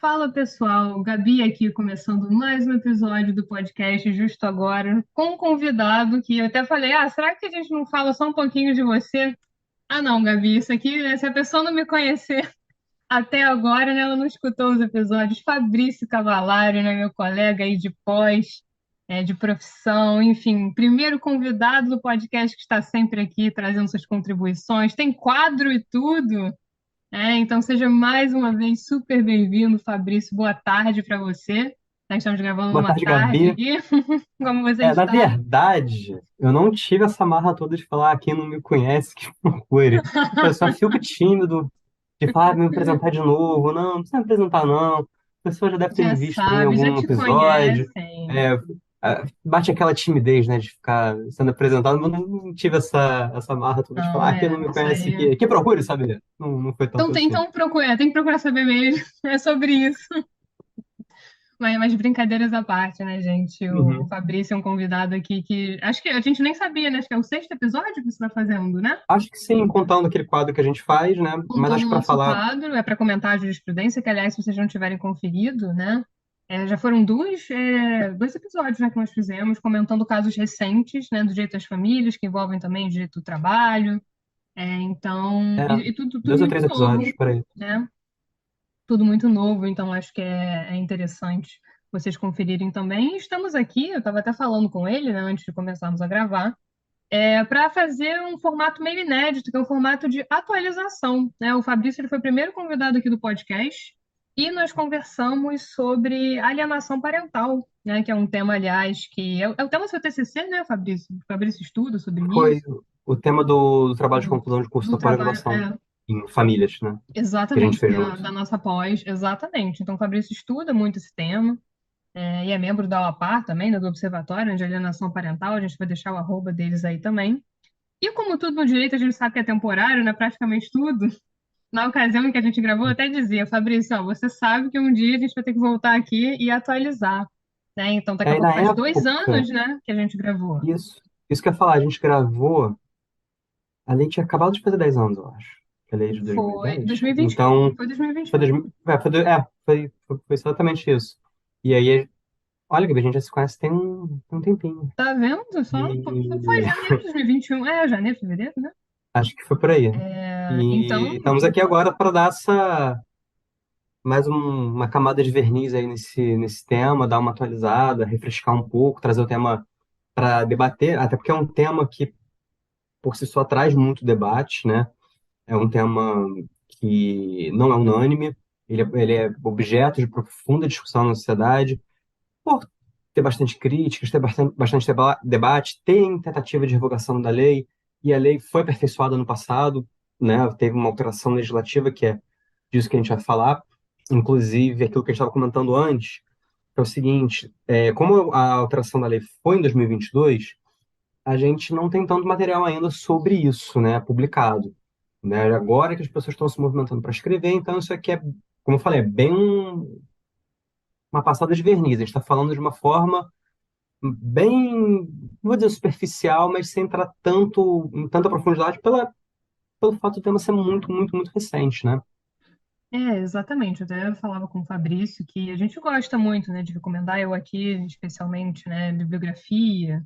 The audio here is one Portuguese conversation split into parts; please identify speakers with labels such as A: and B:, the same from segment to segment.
A: Fala pessoal, Gabi aqui começando mais um episódio do podcast justo agora, com um convidado que eu até falei, será que a gente não fala só um pouquinho de você? Ah não, Gabi, isso aqui, né, se a pessoa não me conhecer até agora, né, ela não escutou os episódios, Fabrício Cavalari, né, meu colega aí de pós, de profissão, enfim, primeiro convidado do podcast que está sempre aqui trazendo suas contribuições, tem quadro e tudo. Então seja mais uma vez super bem-vindo, Fabrício. Boa tarde para você. Nós estamos gravando
B: Boa
A: numa
B: tarde,
A: tarde
B: Gabi.
A: aqui. Como você
B: Na
A: está?
B: verdade, eu não tive essa marra toda de falar quem não me conhece, que procure. Eu só fico tímido de falar, me apresentar de novo. Não, não precisa me apresentar, não. A pessoa já deve ter
A: Já
B: me visto em
A: sabe, já
B: algum
A: te
B: episódio.
A: conhecem.
B: É, bate aquela timidez, né, de ficar sendo apresentado, mas não tive essa marra toda de
A: Não,
B: falar, quem não me
A: isso
B: conhece,
A: aí.
B: que procure saber. Não foi
A: Então,
B: tanto assim.
A: tem que procurar saber mesmo. É sobre isso. Mas brincadeiras à parte, né, gente? O
B: Uhum.
A: Fabrício é um convidado aqui que acho que a gente nem sabia, né? Acho que é o sexto episódio que você está fazendo, né?
B: Acho que sim, contando aquele quadro que a gente faz, né?
A: Com
B: Mas
A: todo
B: acho
A: o
B: que para
A: nosso
B: falar.
A: quadro, é para comentar a jurisprudência, que, aliás, se vocês não tiverem conferido, né? Já foram dois episódios, né, que nós fizemos, comentando casos recentes, né, do direito às famílias, que envolvem também o direito do trabalho. Então,
B: É,
A: e tudo
B: dois ou
A: muito
B: três episódios,
A: novo,
B: por aí.
A: né? Tudo muito novo, então acho que é interessante vocês conferirem também. E estamos aqui, eu estava até falando com ele, né, antes de começarmos a gravar, para fazer um formato meio inédito, que é um formato de atualização, né? O Fabrício ele foi o primeiro convidado aqui do podcast e nós conversamos sobre alienação parental, né? Que é um tema, aliás, que é o tema do seu TCC, né, Fabrício? O Fabrício estuda sobre
B: Foi
A: isso,
B: o tema do trabalho de
A: do,
B: conclusão de curso
A: do
B: da
A: trabalho,
B: pós-graduação em famílias, né? Que a gente
A: exatamente,
B: fez
A: da,
B: junto.
A: da nossa pós, exatamente. Então, o Fabrício estuda muito esse tema. E é membro da OAPAR também, né, do Observatório de Alienação Parental, a gente vai deixar o arroba deles aí também. E como tudo no direito a gente sabe que é temporário, né? Praticamente tudo. Na ocasião em que a gente gravou, eu até dizia, Fabrício, ó, você sabe que um dia a gente vai ter que voltar aqui e atualizar, né? Então, daqui a
B: Aí
A: pouco
B: na
A: faz 2 anos,
B: época,
A: né, que a gente gravou.
B: isso que eu ia falar, a gente gravou, a lei tinha acabado de fazer 10 anos, eu acho. Que a lei é de
A: Foi
B: 2010.
A: 2021,
B: Então,
A: foi
B: foi,
A: 2021.
B: 2000 foi exatamente isso. E aí, olha, Gabi, a gente já se conhece tem um tempinho.
A: Tá vendo? Só foi
B: E
A: janeiro de 2021. Janeiro, fevereiro, né?
B: acho que foi por aí.
A: Então,
B: E estamos aqui agora para dar uma camada de verniz aí nesse tema, dar uma atualizada, refrescar um pouco, trazer o tema para debater, até porque é um tema que por si só traz muito debate, né? É um tema que não é unânime, ele é objeto de profunda discussão na sociedade, por ter bastante críticas, ter bastante debate, tem tentativa de revogação da lei, e a lei foi aperfeiçoada no passado, né? Teve uma alteração legislativa que é disso que a gente vai falar, inclusive aquilo que a gente estava comentando antes, que é o seguinte, como a alteração da lei foi em 2022, a gente não tem tanto material ainda sobre isso, né, publicado. Né? Agora que as pessoas estão se movimentando para escrever, então isso aqui é, como eu falei, é bem uma passada de verniz. A gente está falando de uma forma bem, não vou dizer superficial, mas sem entrar em tanta profundidade pelo fato do tema ser muito, muito, muito recente, né?
A: exatamente. Eu até falava com o Fabrício que a gente gosta muito, né, de recomendar, eu aqui, especialmente, né, bibliografia,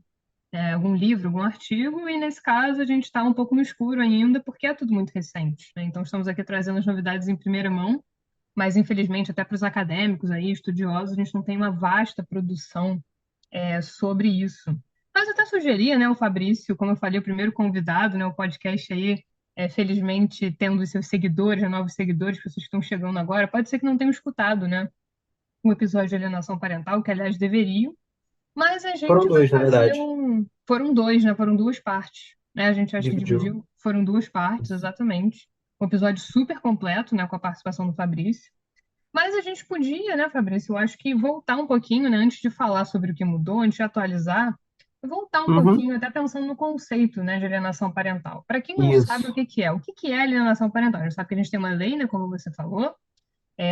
A: algum livro, algum artigo, e nesse caso a gente está um pouco no escuro ainda, porque é tudo muito recente, né? Então estamos aqui trazendo as novidades em primeira mão, mas infelizmente até para os acadêmicos aí, estudiosos, a gente não tem uma vasta produção sobre isso. Mas eu até sugeria, né, o Fabrício, como eu falei, o primeiro convidado, né, o podcast aí, felizmente tendo os seus seguidores, né, novos seguidores, pessoas que estão chegando agora, pode ser que não tenham escutado, né, um episódio de alienação parental, que aliás deveriam, mas a
B: Foram
A: gente vai
B: dois, na
A: fazer
B: verdade.
A: um. Foram dois, né? Foram duas partes. Né? A gente acho que
B: Dividiu.
A: dividiu. Foram duas partes, exatamente. Um episódio super completo, né? Com a participação do Fabrício. Mas a gente podia, né, Fabrício? Eu acho que voltar um pouquinho, né? Antes de falar sobre o que mudou, antes de atualizar, voltar um
B: Uhum.
A: pouquinho, até pensando no conceito, né, de alienação parental. Para quem não sabe
B: Isso,
A: o que é alienação parental? A gente sabe que a gente tem uma lei, né? Como você falou.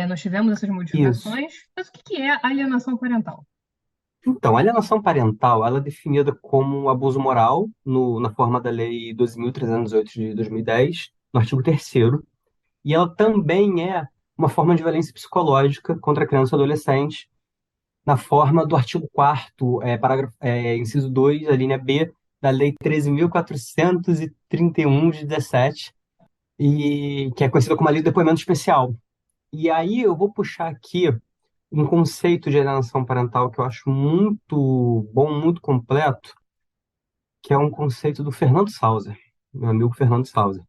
A: Nós tivemos essas
B: isso.
A: modificações. Mas o que é alienação parental?
B: Então, a alienação parental, ela é definida como um abuso moral na forma da Lei 12.308 de 2010, no artigo 3º, e ela também é uma forma de violência psicológica contra a criança e adolescente, na forma do artigo 4º, parágrafo, inciso 2, a linha B, da Lei 13.431 de 17, e que é conhecida como a Lei do Depoimento Especial. E aí eu vou puxar aqui um conceito de alienação parental que eu acho muito bom, muito completo, que é um conceito do Fernando Sauser, meu amigo Fernando Sauser,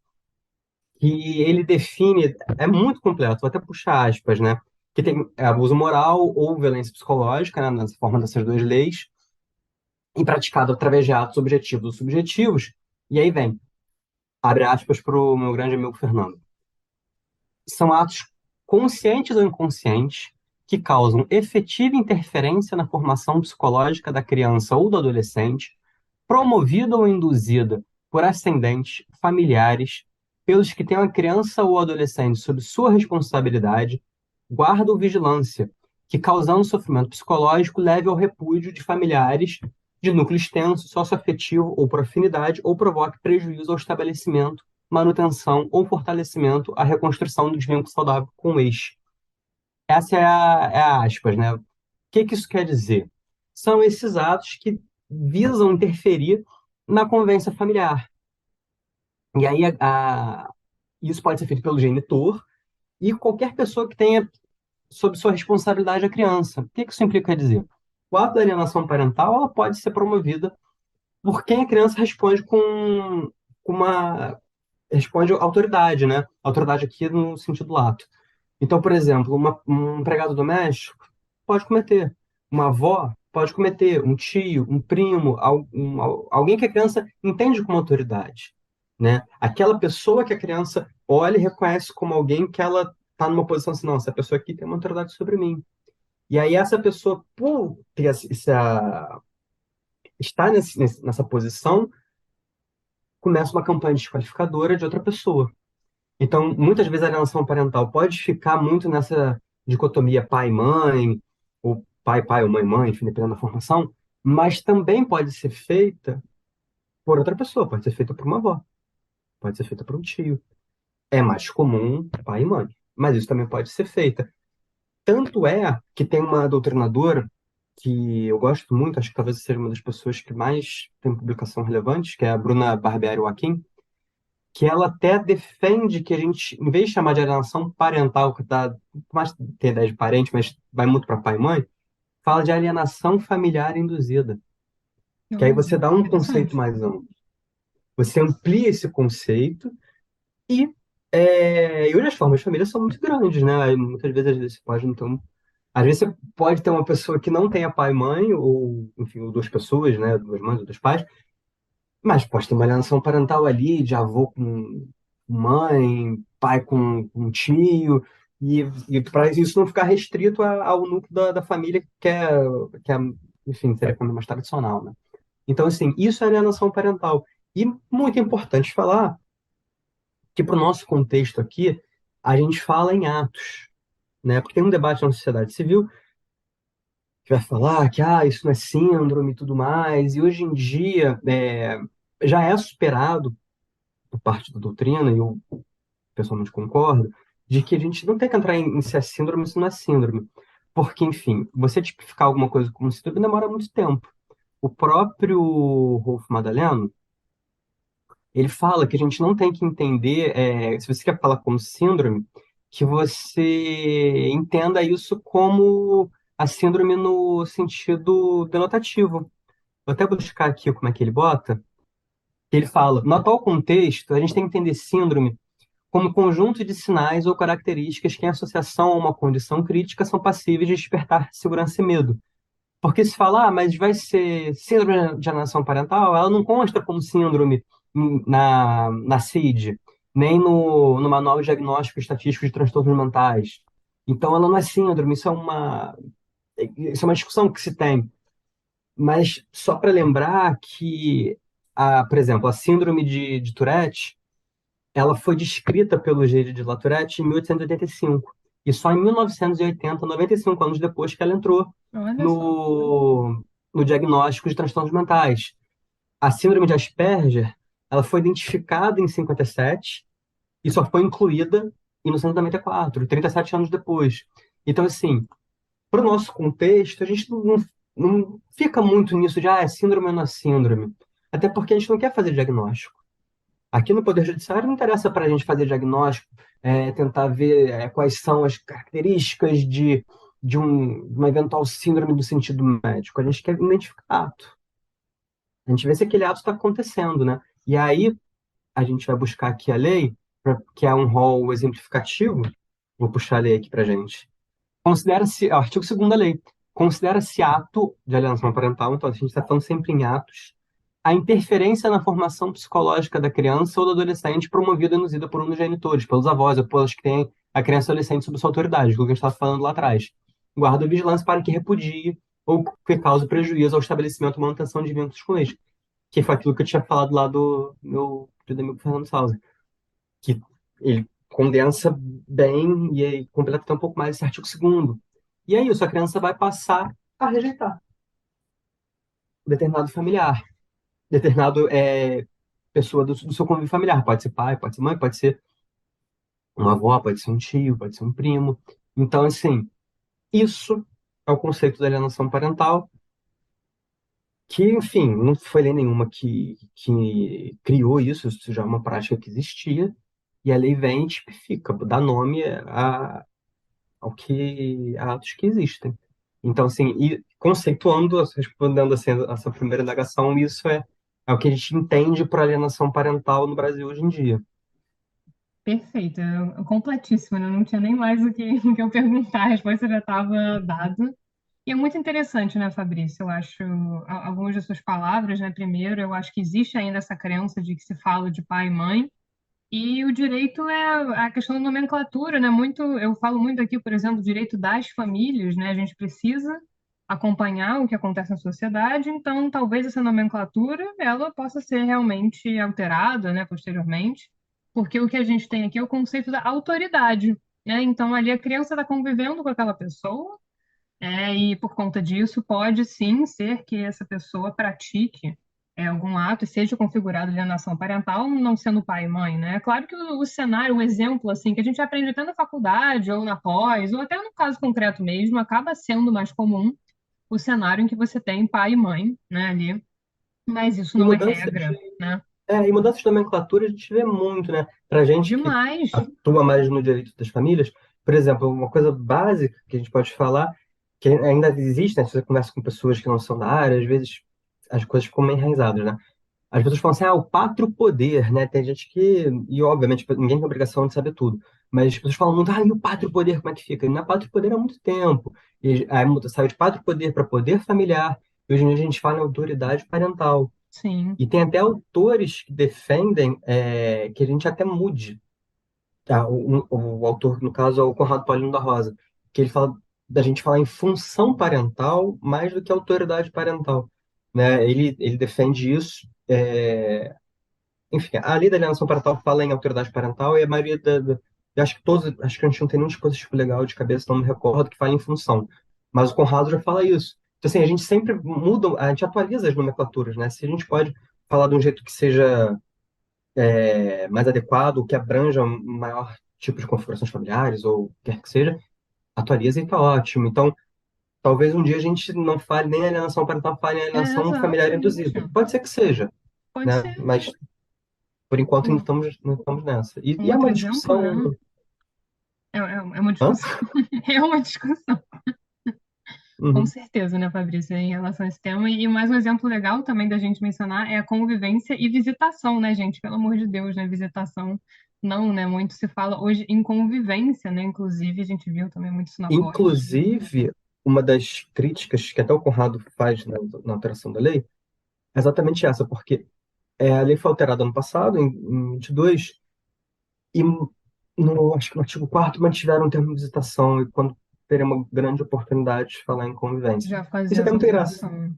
B: que ele define, é muito completo, vou até puxar aspas, né? Que tem abuso moral ou violência psicológica, né, nessa forma dessas duas leis, e praticado através de atos objetivos ou subjetivos, e aí vem, abre aspas para o meu grande amigo Fernando. São atos conscientes ou inconscientes que causam efetiva interferência na formação psicológica da criança ou do adolescente, promovida ou induzida por ascendentes, familiares, pelos que têm a criança ou adolescente sob sua responsabilidade, guarda ou vigilância, que causando sofrimento psicológico leve ao repúdio de familiares de núcleo extenso, socioafetivo ou por afinidade, ou provoque prejuízo ao estabelecimento, manutenção ou fortalecimento à reconstrução do vínculo saudável com o ex. Essa é a aspas, né? O que isso quer dizer? São esses atos que visam interferir na convivência familiar. E aí isso pode ser feito pelo genitor e qualquer pessoa que tenha sob sua responsabilidade a criança. O que isso implica dizer? O ato da alienação parental ela pode ser promovida por quem a criança responde com uma responde autoridade, né? Autoridade aqui no sentido lato. Então, por exemplo, um empregado doméstico pode cometer, uma avó pode cometer, um tio, um primo, alguém que a criança entende como autoridade, né? Aquela pessoa que a criança olha e reconhece como alguém que ela está numa posição assim, não, essa pessoa aqui tem uma autoridade sobre mim. E aí essa pessoa, por ter estar nessa posição, começa uma campanha desqualificadora de outra pessoa. Então, muitas vezes a alienação parental pode ficar muito nessa dicotomia pai-mãe, ou pai-pai ou mãe-mãe, enfim, dependendo da formação, mas também pode ser feita por outra pessoa, pode ser feita por uma avó, pode ser feita por um tio. É mais comum pai e mãe, mas isso também pode ser feita. Tanto é que tem uma doutrinadora que eu gosto muito, acho que talvez seja uma das pessoas que mais tem publicação relevante, que é a Bruna Barbieri Joaquim, que ela até defende que a gente, em vez de chamar de alienação parental, que dá mais tem ideia de parente, mas vai muito para pai e mãe, fala de alienação familiar induzida, que aí você
A: Olha,
B: dá um conceito
A: interessante.
B: mais amplo. Você amplia esse conceito e, e hoje as formas de família são muito grandes, né? Aí, muitas vezes você pode, então, às vezes você pode ter uma pessoa que não tenha pai e mãe, ou, enfim, ou duas pessoas, né? Duas mães ou dois pais, mas pode ter uma alienação parental ali, de avô com mãe, pai com tio, e para isso não ficar restrito ao núcleo da família que é, enfim, seria a família mais tradicional, né? Então, assim, isso é alienação parental. E muito importante falar que, para o nosso contexto aqui, a gente fala em atos, né? Porque tem um debate na sociedade civil que vai falar que isso não é síndrome e tudo mais, e hoje em dia já é superado por parte da doutrina, e eu pessoalmente concordo, de que a gente não tem que entrar em se é síndrome ou se não é síndrome. Porque, enfim, você tipificar alguma coisa como síndrome demora muito tempo. O próprio Rolf Madaleno, ele fala que a gente não tem que entender, se você quer falar como síndrome, que você entenda isso como a síndrome no sentido denotativo. Vou até buscar aqui como é que ele bota. Ele fala, no atual contexto, a gente tem que entender síndrome como conjunto de sinais ou características que, em associação a uma condição crítica, são passíveis de despertar segurança e medo. Porque se falar, mas vai ser síndrome de alienação parental, ela não consta como síndrome na CID, nem no Manual de Diagnóstico e Estatístico de Transtornos Mentais. Então, ela não é síndrome, isso é uma discussão que se tem. Mas só para lembrar que, por exemplo, a síndrome de Tourette, ela foi descrita pelo Gide de Latourette em 1885. E só em 1980, 95 anos depois, que ela entrou
A: Olha só.
B: no diagnóstico de transtornos mentais. A síndrome de Asperger, ela foi identificada em 57 e só foi incluída em 1994, 37 anos depois. Então, assim, para o nosso contexto, a gente não fica muito nisso de, é síndrome ou não é síndrome. Até porque a gente não quer fazer diagnóstico. Aqui no Poder Judiciário não interessa para a gente fazer diagnóstico, tentar ver quais são as características de uma eventual síndrome do sentido médico. A gente quer identificar ato. A gente vê se aquele ato está acontecendo, né? E aí a gente vai buscar aqui a lei, que é um rol exemplificativo. Vou puxar a lei aqui para gente. Considera-se, artigo 2º da lei, considera-se ato de alienação parental, então a gente está falando sempre em atos, a interferência na formação psicológica da criança ou do adolescente promovida e induzida por um dos genitores, pelos avós ou pelos que têm a criança ou adolescente sob sua autoridade, aquilo que a gente estava falando lá atrás. Guarda ou vigilância para que repudie ou que cause prejuízo ao estabelecimento ou manutenção de vínculos com eles, que foi aquilo que eu tinha falado lá do meu querido amigo Fernando Souza, que ele condensa bem e aí completa até um pouco mais esse artigo 2º. E é isso, a criança vai passar a rejeitar determinado familiar, determinado pessoa do seu convívio familiar. Pode ser pai, pode ser mãe, pode ser uma avó, pode ser um tio, pode ser um primo. Então, assim, isso é o conceito da alienação parental, que, enfim, não foi lei nenhuma que criou isso, isso já é uma prática que existia, e a lei vem e tipifica, dá nome a atos que existem. Então, assim, e conceituando, respondendo assim, essa primeira indagação, isso é o que a gente entende por alienação parental no Brasil hoje em dia.
A: Perfeito, completíssimo, né? Não tinha nem mais o que eu perguntar, a resposta já estava dada. E é muito interessante, né, Fabrício? Eu acho, algumas das suas palavras, né? Primeiro, eu acho que existe ainda essa crença de que se fala de pai e mãe, e o direito é a questão da nomenclatura, né? Muito, eu falo muito aqui, por exemplo, do direito das famílias, né? A gente precisa acompanhar o que acontece na sociedade, então talvez essa nomenclatura ela possa ser realmente alterada, né, posteriormente, porque o que a gente tem aqui é o conceito da autoridade, né? Então ali a criança está convivendo com aquela pessoa, e por conta disso pode sim ser que essa pessoa pratique algum ato e seja configurado alienação parental, não sendo pai e mãe, né? É claro que o cenário, o exemplo assim que a gente aprende até na faculdade ou na pós, ou até no caso concreto mesmo, acaba sendo mais comum o cenário em que você tem pai e mãe, né, ali, mas isso
B: E
A: não é
B: mudanças
A: regra, né?
B: e mudanças de nomenclatura a gente vê muito, né? Para gente que
A: Demais.
B: atua mais no direito das famílias, por exemplo, uma coisa básica que a gente pode falar, que ainda existe, né? Se você conversa com pessoas que não são da área, às vezes as coisas ficam meio enraizadas, né? As pessoas falam assim, o pátrio poder, né? Tem gente que, e obviamente ninguém tem obrigação de saber tudo, mas as pessoas falam muito, e o pátrio poder, como é que fica? E não é pátrio poder há muito tempo. E aí saiu de pátrio poder para poder familiar, e hoje em dia a gente fala em autoridade parental.
A: Sim,
B: E tem até autores que defendem que a gente até mude. Tá? O autor, no caso, é o Conrado Paulino da Rosa, que ele fala da gente falar em função parental mais do que autoridade parental. Né? Ele defende isso. Enfim, a lei da alienação parental fala em autoridade parental e a maioria eu acho que todos, acho que a gente não tem nenhum dispositivo legal de cabeça, não me recordo, que fala em função. Mas o Conrado já fala isso. Então, assim, a gente sempre muda, a gente atualiza as nomenclaturas, né? Se a gente pode falar de um jeito que seja mais adequado, que abranja um maior tipo de configurações familiares, ou quer que seja, atualiza e tá ótimo. Então, talvez um dia a gente não fale nem alienação parental, fale em alienação familiar induzida.
A: exatamente.
B: Pode ser que seja,
A: Pode
B: né?
A: ser.
B: Mas por enquanto
A: Um,
B: não estamos nessa.
A: um
B: E é
A: outro
B: uma
A: exemplo, né?
B: discussão.
A: É uma
B: Hã?
A: discussão. É uma discussão. Com
B: Uhum.
A: certeza, né, Fabrício, em relação a esse tema. E mais um exemplo legal também da gente mencionar é a convivência e visitação, né, gente? Pelo amor de Deus, né? Visitação não, né? Muito se fala hoje em convivência, né? Inclusive, a gente viu também muito isso na pós.
B: Inclusive, uma das críticas que até o Conrado faz na alteração da lei é exatamente essa, porque a lei foi alterada ano passado, em 22, e acho que no artigo 4º mantiveram o termo de visitação, e quando teria uma grande oportunidade de falar em convivência.
A: Já
B: Isso
A: fazia
B: é até
A: essa
B: muito engraçado.
A: alteração.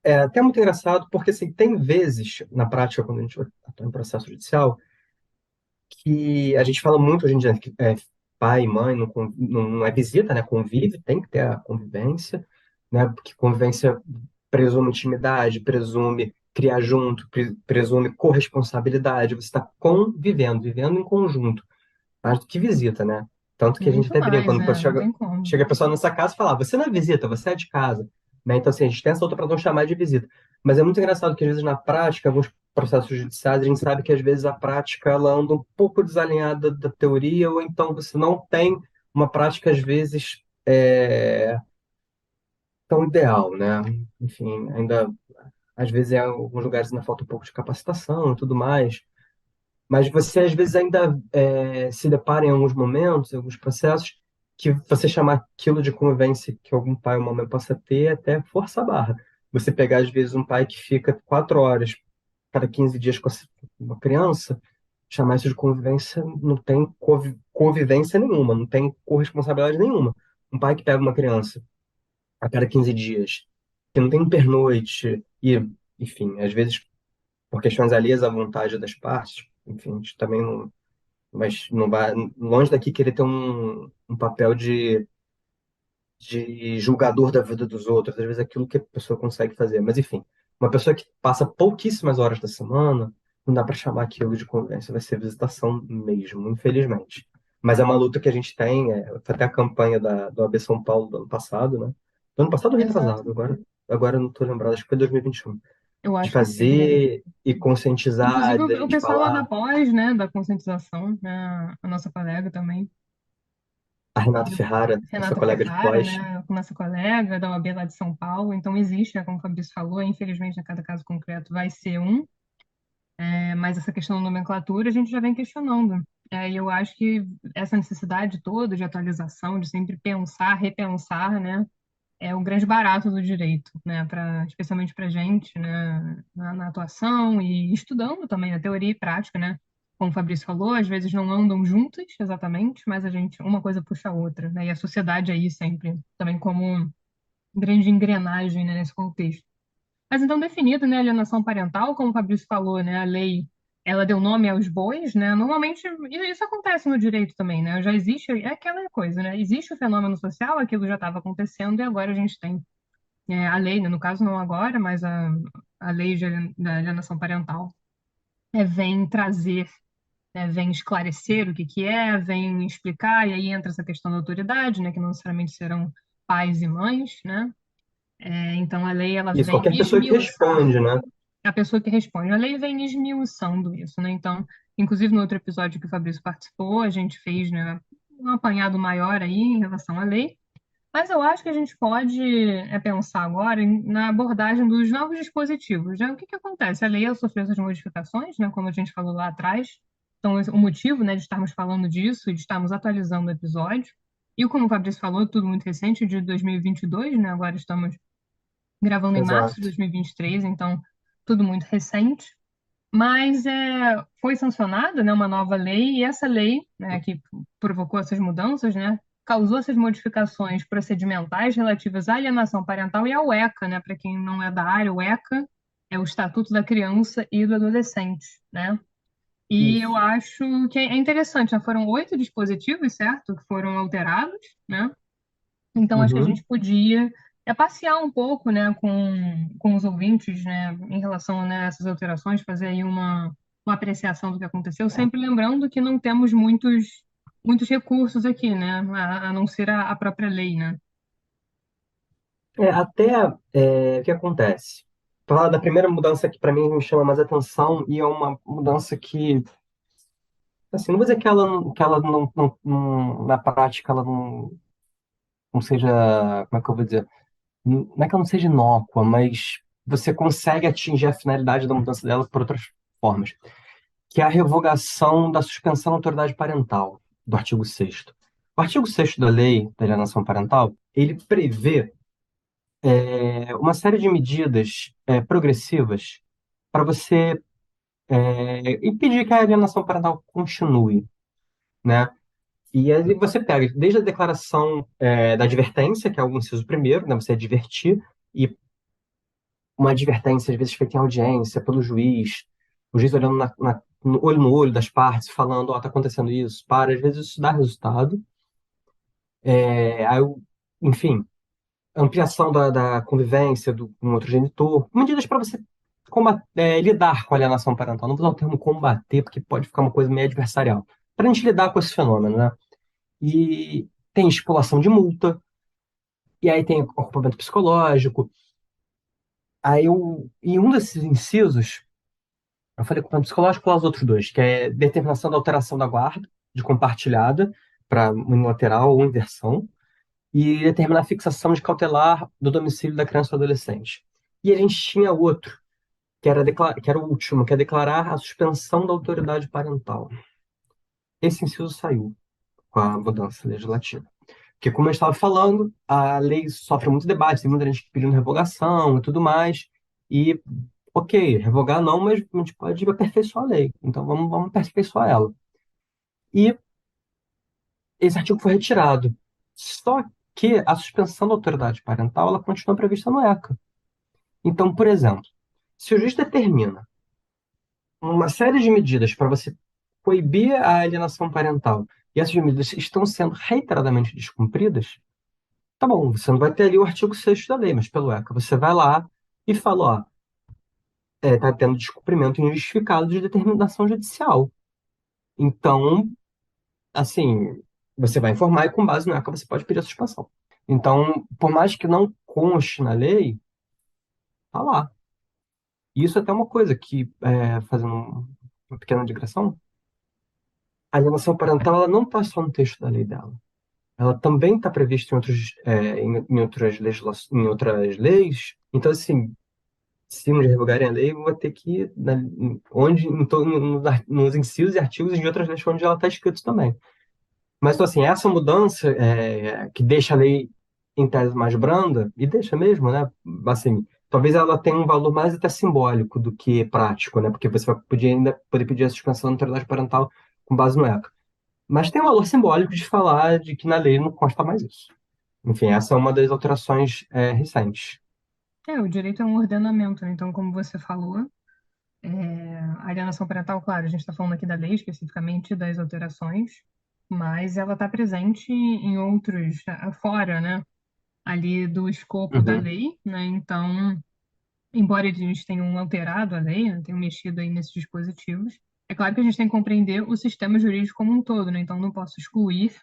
B: É até muito engraçado, porque assim, tem vezes, na prática, quando a gente atua em processo judicial, que a gente fala muito hoje em dia que pai e mãe não é visita, né? Convive, tem que ter a convivência, né? Porque convivência presume intimidade, presume criar junto, presume corresponsabilidade, você está convivendo, vivendo em conjunto. mais do que visita, né? Tanto que a gente
A: Muito
B: até brinca,
A: mais,
B: quando
A: né? Não
B: chega,
A: tem como.
B: chega a pessoa na nossa casa e fala, você não é visita, você é de casa. Né? Então, assim, a gente tem essa outra para não chamar de visita. Mas é muito engraçado que, às vezes, na prática, alguns processos judiciais, a gente sabe que, às vezes, a prática ela anda um pouco desalinhada da teoria, ou então você não tem uma prática, às vezes, tão ideal, né? Enfim, ainda, às vezes, em alguns lugares ainda falta um pouco de capacitação e tudo mais. Mas você, às vezes, ainda se depara em alguns momentos, em alguns processos, que você chamar aquilo de convivência que algum pai ou uma mãe possa ter, até força a barra. Você pegar, às vezes, um pai que fica 4 horas cada 15 dias com uma criança, chamar isso de convivência não tem convivência nenhuma, não tem corresponsabilidade nenhuma. Um pai que pega uma criança a cada 15 dias, que não tem pernoite, e, enfim, às vezes por questões alheias à vontade das partes, enfim, a gente também não, mas não vai longe daqui querer ter um papel de julgador da vida dos outros, às vezes é aquilo que a pessoa consegue fazer. Mas enfim, uma pessoa que passa pouquíssimas horas da semana, não dá para chamar aquilo de convivência, vai ser visitação mesmo, infelizmente. Mas é uma luta que a gente tem, foi até a campanha do AB São Paulo do ano passado, né? Do ano passado ou retrasado,
A: Exato.
B: agora eu não estou lembrado, acho que foi 2021.
A: Eu
B: De
A: acho que sim.
B: fazer e conscientizar,
A: Inclusive,
B: da
A: o
B: gente
A: pessoal lá da
B: falar.
A: pós, né, da conscientização, né, a nossa colega também,
B: A Renata Ferrara, nossa
A: Renata
B: colega de
A: Ferrara,
B: pós,
A: né, com nossa colega da OAB lá de São Paulo. Então, existe, né, como o Fabrício falou, infelizmente, a cada caso concreto vai ser um, mas essa questão da nomenclatura a gente já vem questionando. E eu acho que essa necessidade toda de atualização, de sempre pensar, repensar, né, é o grande barato do direito, né, especialmente para a gente, né, na atuação e estudando também a teoria e prática, né. Como o Fabrício falou, às vezes não andam juntas exatamente, mas a gente, uma coisa puxa a outra, né, e a sociedade aí sempre também como grande engrenagem, né, nesse contexto. Mas então definido, né, a alienação parental, como o Fabrício falou, né, a lei ela deu nome aos bois, né? Normalmente e isso acontece no direito também, né? Já existe é aquela coisa, né? Existe o fenômeno social, aquilo já estava acontecendo e agora a gente tem a lei, né? No caso não agora, mas a lei da alienação parental vem trazer, né, vem esclarecer o que que é, vem explicar e aí entra essa questão da autoridade, né? Que não necessariamente serão pais e mães, né? Então a lei ela
B: isso,
A: vem
B: qualquer pessoa que
A: esmiuçar
B: responde, né?
A: a pessoa que responde. A lei vem esmiuçando isso, né? Então, inclusive no outro episódio que o Fabrício participou, a gente fez, né, um apanhado maior aí em relação à lei. Mas eu acho que a gente pode pensar agora na abordagem dos novos dispositivos. Né? O que que acontece? A lei ela sofreu essas modificações, né, como a gente falou lá atrás. Então, o motivo, né, de estarmos falando disso e de estarmos atualizando o episódio. E como o Fabrício falou, tudo muito recente, de 2022, né? Agora estamos gravando em março de
B: Exato.
A: 2023, então tudo muito recente. Mas foi sancionada, né, uma nova lei, e essa lei, né, que provocou essas mudanças, né, causou essas modificações procedimentais relativas à alienação parental e ao ECA, né, para quem não é da área, o ECA é o Estatuto da Criança e do Adolescente, né? E eu
B: Isso.
A: acho que é interessante, né? Foram 8 dispositivos, certo, que foram alterados, né? Então, acho que a
B: Uhum.
A: gente podia passear um pouco, né, com os ouvintes, né, em relação, né, a essas alterações, fazer aí uma apreciação do que aconteceu, sempre lembrando que não temos muitos recursos aqui, né, a não ser a própria lei, né.
B: Até o que acontece? Falar da primeira mudança que para mim me chama mais atenção e é uma mudança que, assim, não vou dizer que ela na prática ela não seja, como é que eu vou dizer? Não é que ela não seja inócua, mas você consegue atingir a finalidade da mudança dela por outras formas, que é a revogação da suspensão da autoridade parental, do artigo 6º. O artigo 6º da Lei da Alienação Parental, ele prevê uma série de medidas progressivas para você impedir que a alienação parental continue, né? E aí você pega desde a declaração da advertência, que é o inciso primeiro, né? Você advertir, e uma advertência, às vezes, feita em audiência pelo juiz, o juiz olhando no olho das partes, falando, ó, tá acontecendo isso, às vezes isso dá resultado. Aí, enfim, ampliação da convivência com outro genitor, medidas para você lidar com a alienação parental. Não vou usar o termo combater, porque pode ficar uma coisa meio adversarial. para a gente lidar com esse fenômeno, né? E tem estipulação de multa, e aí tem ocupamento psicológico. Em um desses incisos, eu falei ocupamento psicológico lá os outros dois, que é determinação da alteração da guarda, de compartilhada para unilateral ou inversão, e determinar a fixação de cautelar do domicílio da criança ou adolescente. E a gente tinha outro, que era o último, que é declarar a suspensão da autoridade parental. Esse inciso saiu com a mudança legislativa. Porque, como eu estava falando, a lei sofre muito debate, tem muita gente pedindo revogação e tudo mais. E, ok, revogar não, mas a gente pode aperfeiçoar a lei. Então, vamos aperfeiçoar ela. E esse artigo foi retirado. Só que a suspensão da autoridade parental ela continua prevista no ECA. Então, por exemplo, se o juiz determina uma série de medidas para você coibir a alienação parental e essas medidas estão sendo reiteradamente descumpridas, tá bom, você não vai ter ali o artigo 6º da lei, mas pelo ECA você vai lá e fala, ó, tá tendo descumprimento injustificado de determinação judicial. Então, assim, você vai informar e com base no ECA você pode pedir a suspensão. Então, por mais que não conste na lei, tá lá. E isso é até uma coisa que, fazendo uma pequena digressão, a alienação parental ela não está só no texto da lei dela. Ela também está prevista em outras em outras leis. Então, assim, se nos revogarem a lei, eu vou ter que ir onde, nos incisos e artigos de outras leis onde ela está escrito também. Mas, então, assim, essa mudança que deixa a lei em tese mais branda, e deixa mesmo, né? Assim, talvez ela tenha um valor mais até simbólico do que prático, né? Porque você vai ainda poder pedir a suspensão da autoridade parental com base no ECA. Mas tem um valor simbólico de falar de que na lei não consta mais isso. Enfim, essa é uma das alterações recentes.
A: O direito é um ordenamento, né? Então, como você falou, a alienação parental, claro, a gente está falando aqui da lei, especificamente das alterações, mas ela está presente em outros, fora, né? Ali do escopo da
B: Uhum,
A: lei, né? Então, embora eles tenham alterado a lei, né? Tenham mexido aí nesses dispositivos, é claro que a gente tem que compreender o sistema jurídico como um todo, né? Então, não posso excluir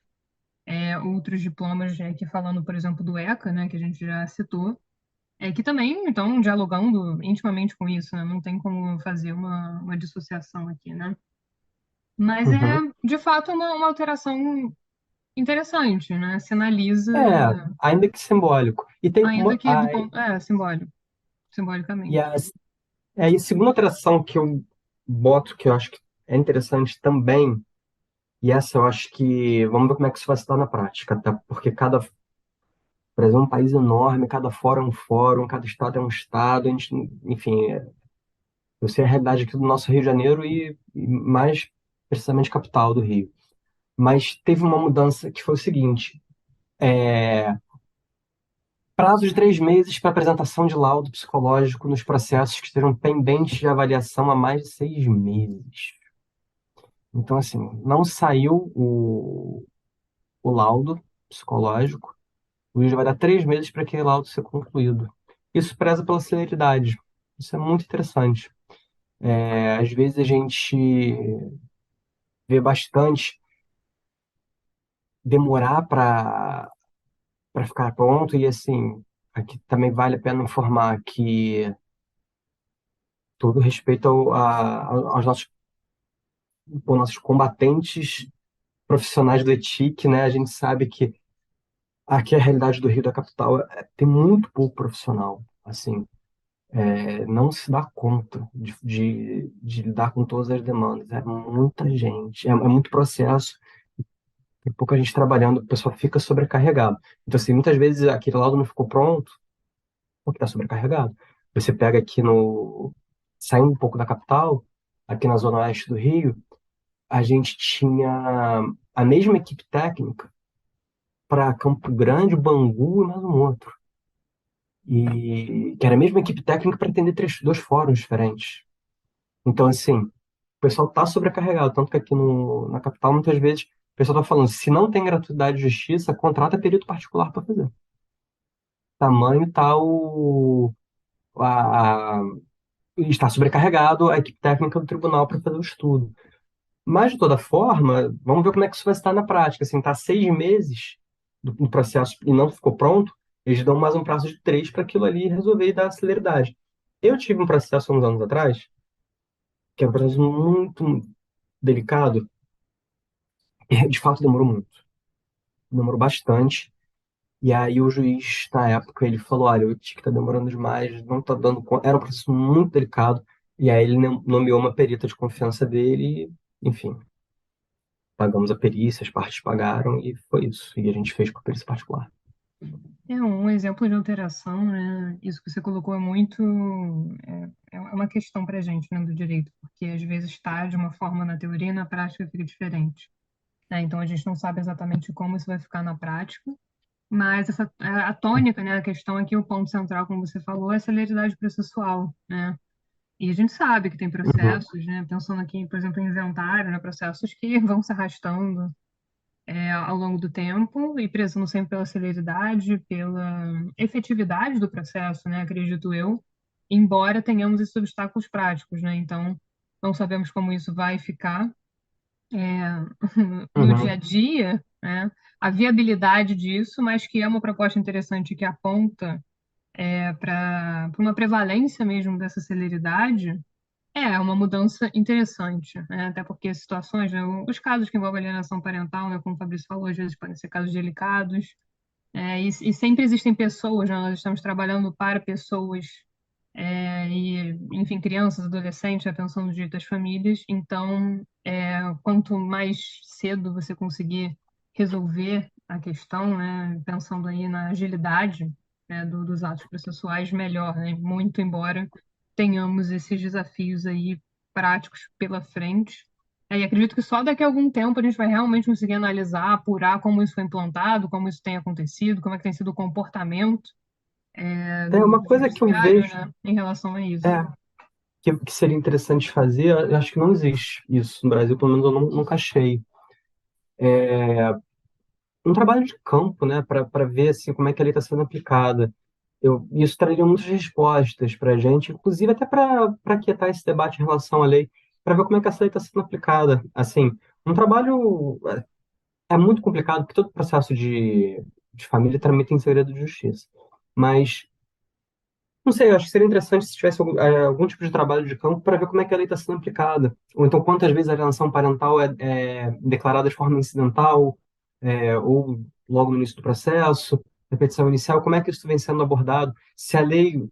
A: outros diplomas, aqui falando, por exemplo, do ECA, né? Que a gente já citou, que também estão dialogando intimamente com isso, né? Não tem como fazer uma dissociação aqui, né? Mas é,
B: uhum.
A: de fato, uma alteração interessante, né? Sinaliza,
B: Ainda que simbólico. E tem
A: ainda
B: uma,
A: que do ponto, simbólico,
B: e
A: simbolicamente.
B: a, e a segunda alteração que eu boto, que eu acho que é interessante também, e essa eu acho que, vamos ver como é que isso vai se dar na prática, tá? Porque por exemplo, é um país enorme, cada fórum é um fórum, cada estado é um estado, a gente, enfim, eu sei a realidade aqui do nosso Rio de Janeiro e mais precisamente capital do Rio. Mas teve uma mudança que foi o seguinte: prazo de 3 meses para apresentação de laudo psicológico nos processos que estejam pendentes de avaliação há mais de 6 meses. Então, assim, não saiu o laudo psicológico, o juiz vai dar 3 meses para aquele laudo ser concluído. Isso preza pela celeridade. Isso é muito interessante. Às vezes a gente vê bastante demorar para ficar pronto, e assim, aqui também vale a pena informar que todo respeito aos nossos combatentes profissionais do ETIC, né? A gente sabe que aqui a realidade do Rio da capital tem muito pouco profissional, assim, não se dá conta de lidar com todas as demandas, é muita gente, é muito processo, tem pouca gente trabalhando, o pessoal fica sobrecarregado. Então, assim, muitas vezes aquele laudo não ficou pronto porque está sobrecarregado. Você pega aqui saindo um pouco da capital, aqui na zona oeste do Rio, a gente tinha a mesma equipe técnica para Campo Grande, Bangu e mais um outro. E que era a mesma equipe técnica para atender dois fóruns diferentes. Então, assim, o pessoal está sobrecarregado. Tanto que aqui na capital, muitas vezes, o pessoal está falando: se não tem gratuidade de justiça, contrata perito particular para fazer. Tamanho está está sobrecarregado a equipe técnica do tribunal para fazer o estudo. Mas, de toda forma, vamos ver como é que isso vai estar na prática. Assim, tá 6 meses do processo e não ficou pronto, eles dão mais um prazo de 3 para aquilo ali resolver e dar celeridade. Eu tive um processo há uns anos atrás, que é um processo muito delicado, e de fato demorou muito. Demorou bastante. E aí o juiz, na época, ele falou, olha, o TIC está demorando demais, não está dando conta. Era um processo muito delicado. E aí ele nomeou uma perita de confiança dele, e, enfim, pagamos a perícia, as partes pagaram e foi isso. E a gente fez com a perícia particular.
A: É um exemplo de alteração, né? Isso que você colocou é muito, é uma questão para a gente, né, do direito, porque às vezes está de uma forma na teoria e na prática fica diferente, né? Então a gente não sabe exatamente como isso vai ficar na prática, mas a tônica, né, a questão aqui, o ponto central, como você falou, é a celeridade processual, né? E a gente sabe que tem
B: Uhum,
A: processos, né? Pensando aqui, por exemplo, em inventário, né? Processos que vão se arrastando ao longo do tempo e prezando sempre pela celeridade, pela efetividade do processo, né? Acredito eu, embora tenhamos esses obstáculos práticos, né? Então, não sabemos como isso vai ficar no dia a
B: uhum.
A: dia, né? A viabilidade disso, mas que é uma proposta interessante que aponta para uma prevalência mesmo dessa celeridade. É uma mudança interessante, né? Até porque situações, né, os casos que envolvem alienação parental, né, como o Fabrício falou, às vezes podem ser casos delicados, e sempre existem pessoas, né, nós estamos trabalhando para pessoas, enfim, crianças, adolescentes, a pensão do direito das famílias, então, quanto mais cedo você conseguir resolver a questão, né, pensando aí na agilidade, né, dos atos processuais, melhor, né? Muito embora tenhamos esses desafios aí práticos pela frente. E acredito que só daqui a algum tempo a gente vai realmente conseguir analisar, apurar como isso foi implantado, como isso tem acontecido, como é que tem sido o comportamento
B: É
A: do
B: uma coisa que eu
A: judiciário,
B: vejo
A: né, em relação a isso.
B: é, que seria interessante fazer, eu acho que não existe isso no Brasil, pelo menos eu nunca achei. Um trabalho de campo, né, para ver assim, como é que a lei está sendo aplicada. Isso traria muitas respostas para a gente, inclusive até para aquietar esse debate em relação à lei, para ver como é que essa lei está sendo aplicada. Assim, um trabalho é muito complicado, porque todo processo de família tramita em segredo de justiça. Mas não sei, eu acho que seria interessante se tivesse algum tipo de trabalho de campo para ver como é que a lei está sendo aplicada. Ou então, quantas vezes a alienação parental é declarada de forma incidental, ou logo no início do processo, na petição inicial, como é que isso vem sendo abordado? Se a lei,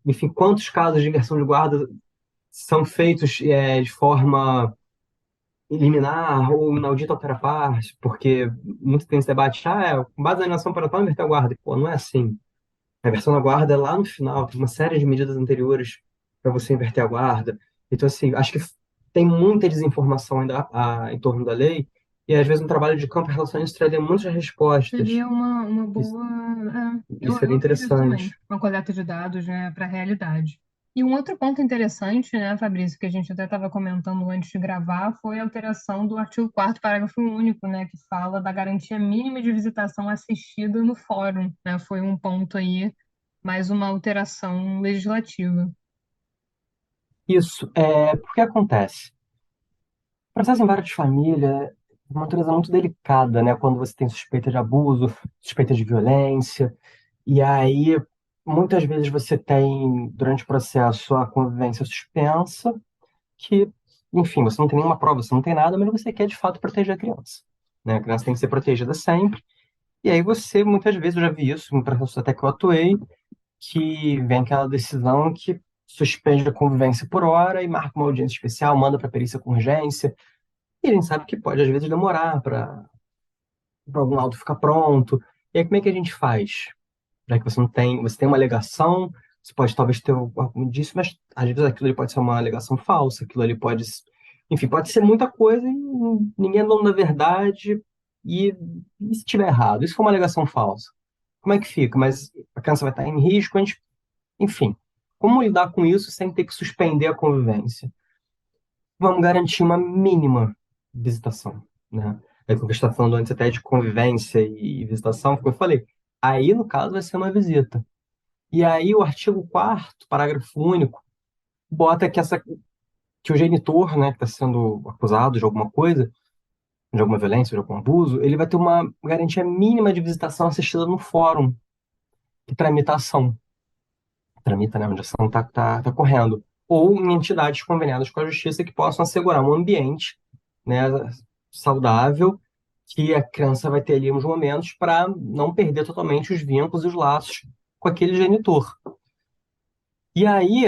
B: enfim, quantos casos de inversão de guarda são feitos de forma liminar ou inaudita altera parte, porque muito tem esse debate, com base na alienação parental, inverter a guarda. Pô, não é assim. A inversão da guarda é lá no final, tem uma série de medidas anteriores para você inverter a guarda. Então, assim, acho que tem muita desinformação ainda em torno da lei, e às vezes um trabalho de campo em relação a isso traria muitas respostas.
A: Seria uma
B: Isso,
A: boa.
B: isso
A: Eu
B: seria
A: acredito também,
B: interessante.
A: uma coleta de dados, né, para a realidade. E um outro ponto interessante, né, Fabrício, que a gente até estava comentando antes de gravar, foi a alteração do artigo 4º, parágrafo único, né, que fala da garantia mínima de visitação assistida no fórum, né? Foi um ponto aí, mais uma alteração legislativa.
B: Isso, porque acontece. O processo em vara de família é uma natureza muito delicada, né? Quando você tem suspeita de abuso, suspeita de violência, e aí muitas vezes você tem, durante o processo, a convivência suspensa, que, enfim, você não tem nenhuma prova, você não tem nada, mas você quer de fato proteger a criança. Né? A criança tem que ser protegida sempre. E aí você, muitas vezes, eu já vi isso, no processo até que eu atuei, que vem aquela decisão que suspende a convivência por hora e marca uma audiência especial, manda para perícia com urgência. E a gente sabe que pode, às vezes, demorar para algum laudo ficar pronto. E aí, como é que a gente faz? Já que você tem uma alegação, você pode talvez ter algum disso, mas às vezes aquilo ali pode ser uma alegação falsa, aquilo ali pode, enfim, pode ser muita coisa e ninguém é dono da verdade. E, e se tiver errado? Isso for uma alegação falsa? Como é que fica? Mas a criança vai estar em risco, enfim. Como lidar com isso sem ter que suspender a convivência? Vamos garantir uma mínima visitação, né? É o que eu estava falando antes até de convivência e visitação, porque eu falei, aí no caso vai ser uma visita. E aí o artigo 4º, parágrafo único, bota que essa que o genitor, né, que está sendo acusado de alguma coisa, de alguma violência, de algum abuso, ele vai ter uma garantia mínima de visitação assistida no fórum que tramita a ação. Tramita, né, onde a ação está correndo. Ou em entidades conveniadas com a justiça que possam assegurar um ambiente, né, saudável, que a criança vai ter ali uns momentos para não perder totalmente os vínculos e os laços com aquele genitor. E aí,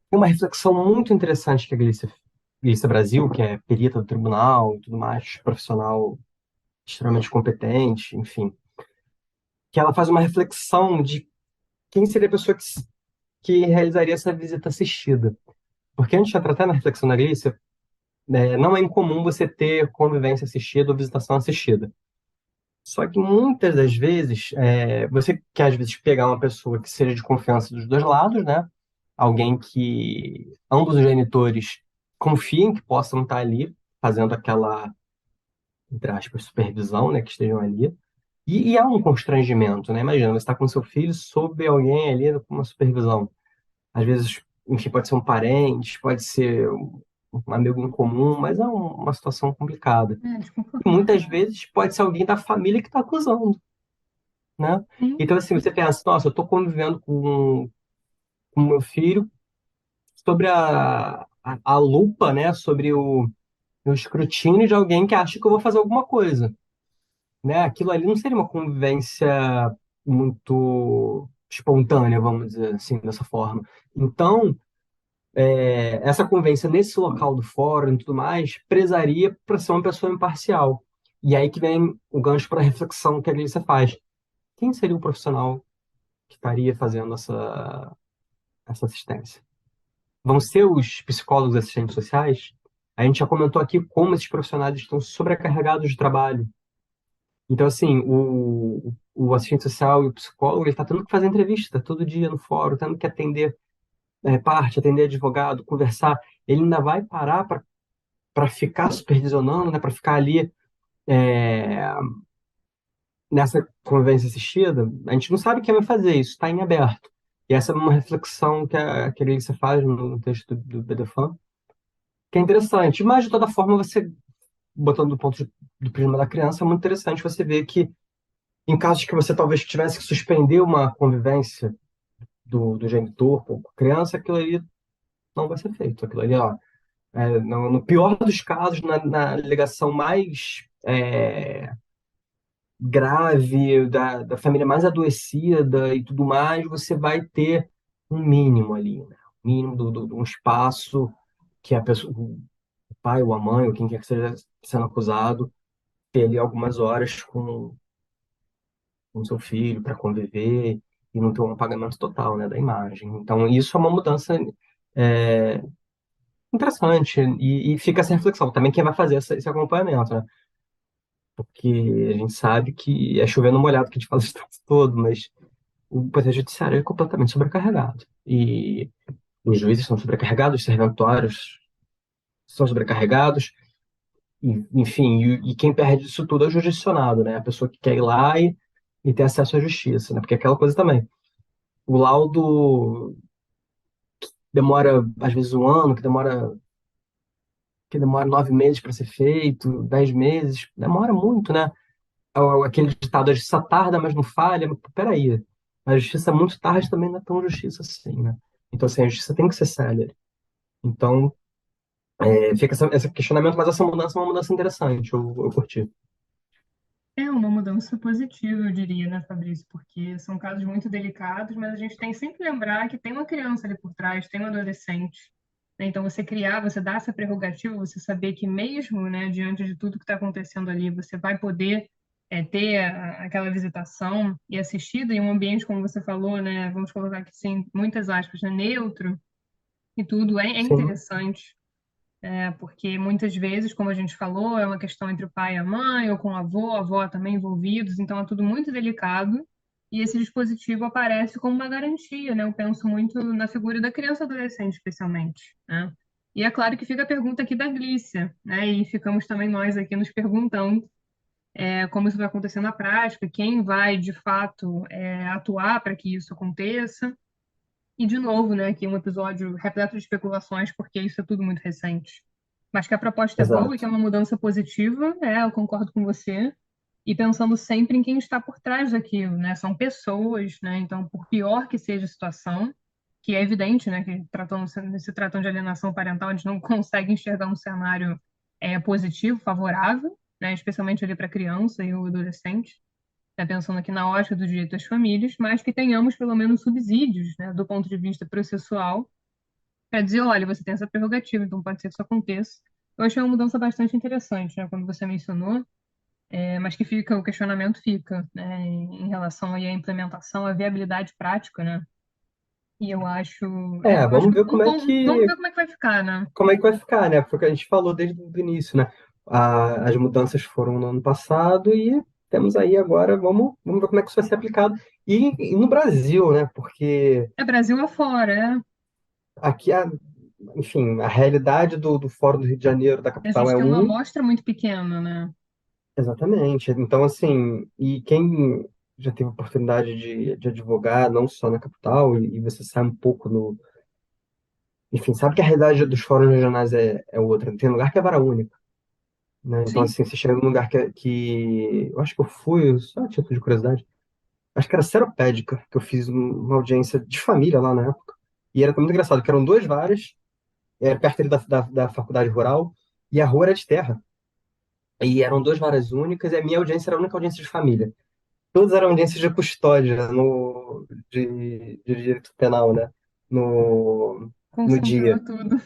B: tem uma reflexão muito interessante que a Glícia Brasil, que é perita do tribunal e tudo mais, profissional extremamente competente, enfim, que ela faz uma reflexão de quem seria a pessoa que realizaria essa visita assistida. Porque antes de entrar até na reflexão da Glícia, não é incomum você ter convivência assistida ou visitação assistida. Só que muitas das vezes, você quer às vezes pegar uma pessoa que seja de confiança dos dois lados, né? Alguém que ambos os genitores confiem que possam estar ali fazendo aquela, entre aspas, supervisão, né? Que estejam ali. E há um constrangimento, né? Imagina, você está com seu filho sob alguém ali com uma supervisão. Às vezes, enfim, pode ser um parente, pode ser um amigo em comum, mas é uma situação complicada.
A: É
B: E muitas
A: desconfortável.
B: vezes pode ser alguém da família que está acusando, né?
A: Sim,
B: Então, assim, você pensa, nossa, eu estou convivendo com o meu filho sobre a lupa, né? Sobre o escrutínio de alguém que acha que eu vou fazer alguma coisa, né? Aquilo ali não seria uma convivência muito espontânea, vamos dizer assim, dessa forma. Então, essa convivência nesse local do fórum e tudo mais, prezaria para ser uma pessoa imparcial. E aí que vem o gancho para a reflexão que a Glícia faz. Quem seria o profissional que estaria fazendo essa assistência? Vão ser os psicólogos e assistentes sociais? A gente já comentou aqui como esses profissionais estão sobrecarregados de trabalho. Então, assim, o assistente social e o psicólogo, ele está tendo que fazer entrevista todo dia no fórum, tendo que atender parte, atender advogado, conversar. Ele ainda vai parar para ficar supervisionando, né, para ficar ali é, nessa convivência assistida. A gente não sabe quem vai fazer isso, está em aberto. E essa é uma reflexão que a Elisa faz no texto do BDFAN, que é interessante. Mas, de toda forma, você, botando do ponto do prisma da criança, é muito interessante você ver que, em casos que você talvez tivesse que suspender uma convivência do genitor com a criança, aquilo ali não vai ser feito. Aquilo ali, ó, no pior dos casos, na alegação mais grave, da família mais adoecida e tudo mais, você vai ter um mínimo ali, né? Um mínimo de um espaço que a pessoa, o pai ou a mãe, ou quem quer que seja sendo acusado, ter ali algumas horas com seu filho para conviver e não ter um apagamento total, né, da imagem. Então, isso é uma mudança é, interessante e fica essa reflexão. Também quem vai fazer esse acompanhamento, né? Porque a gente sabe que é chovendo molhado que a gente fala isso o tempo todo, mas o Poder Judiciário é completamente sobrecarregado. E os juízes são sobrecarregados, os serventuários são sobrecarregados, enfim, e quem perde isso tudo é o jurisdicionado, né? A pessoa que quer ir lá e ter acesso à justiça, né? Porque é aquela coisa também. O laudo demora, às vezes, um ano, que demora 9 meses para ser feito, 10 meses, demora muito, né? Aquele ditado, a justiça tarda, mas não falha. Mas, peraí, a justiça muito tarde também não é tão justiça assim, né? Então, assim, a justiça tem que ser célere. Então, fica esse questionamento, mas essa mudança é uma mudança interessante, eu curti.
A: é uma mudança positiva, eu diria, né, Fabrício? Porque são casos muito delicados, mas a gente tem sempre que lembrar que tem uma criança ali por trás, tem um adolescente, né? Então, você criar, você dar essa prerrogativa, você saber que mesmo, né, diante de tudo que está acontecendo ali, você vai poder ter aquela visitação e assistida em um ambiente, como você falou, né, vamos colocar aqui, sim, muitas aspas, né, neutro e tudo, é
B: Sim,
A: interessante. Porque muitas vezes, como a gente falou, é uma questão entre o pai e a mãe, ou com o avô, a avó também envolvidos, então é tudo muito delicado. E esse dispositivo aparece como uma garantia, né? Eu penso muito na figura da criança e adolescente, especialmente, né? E é claro que fica a pergunta aqui da Glícia, né? E ficamos também nós aqui nos perguntando como isso vai acontecer na prática, quem vai, de fato, atuar para que isso aconteça. E, de novo, né, aqui um episódio repleto de especulações, porque isso é tudo muito recente. Mas que a proposta é boa e que
B: Exato.
A: é uma mudança positiva, eu concordo com você. E pensando sempre em quem está por trás daquilo, né? São pessoas, né? Então, por pior que seja a situação, que é evidente, né, que se tratando de alienação parental, a gente não consegue enxergar um cenário positivo, favorável, né? Especialmente ali para a criança e o adolescente, né? Pensando aqui na ótica do direito das famílias, mas que tenhamos pelo menos subsídios, né, do ponto de vista processual, para dizer, olha, você tem essa prerrogativa, então pode ser que isso aconteça. Eu achei uma mudança bastante interessante, né, quando você mencionou, mas que fica, o questionamento fica, né, em relação aí à implementação, à viabilidade prática, né? E eu acho
B: Vamos
A: que
B: ver
A: vamos ver como é que vai ficar, né?
B: como é que vai ficar, né? Foi o que a gente falou desde o início, né? As mudanças foram no ano passado e temos aí agora, vamos ver como é que isso vai ser aplicado. E no Brasil, né? Porque
A: É Brasil afora,
B: aqui, enfim, a realidade do Fórum do Rio de Janeiro, da
A: a
B: capital,
A: gente
B: é
A: tem uma
B: um.
A: amostra muito pequena, né?
B: Exatamente. Então, assim, e quem já teve oportunidade de advogar, não só na capital, e você sabe um pouco no. Enfim, sabe que a realidade dos fóruns regionais é outra. Tem lugar que é vara única, né? Então,
A: Sim,
B: assim, você chega num lugar que eu acho que eu fui, só a título de curiosidade, acho que era Seropédica, que eu fiz uma audiência de família lá na época. E era muito engraçado, que eram duas varas, era perto ali da faculdade rural, e a rua era de terra. E eram duas varas únicas, e a minha audiência era a única audiência de família. Todas eram audiências de custódia de direito penal, né? No
A: concentrou
B: dia.
A: tudo.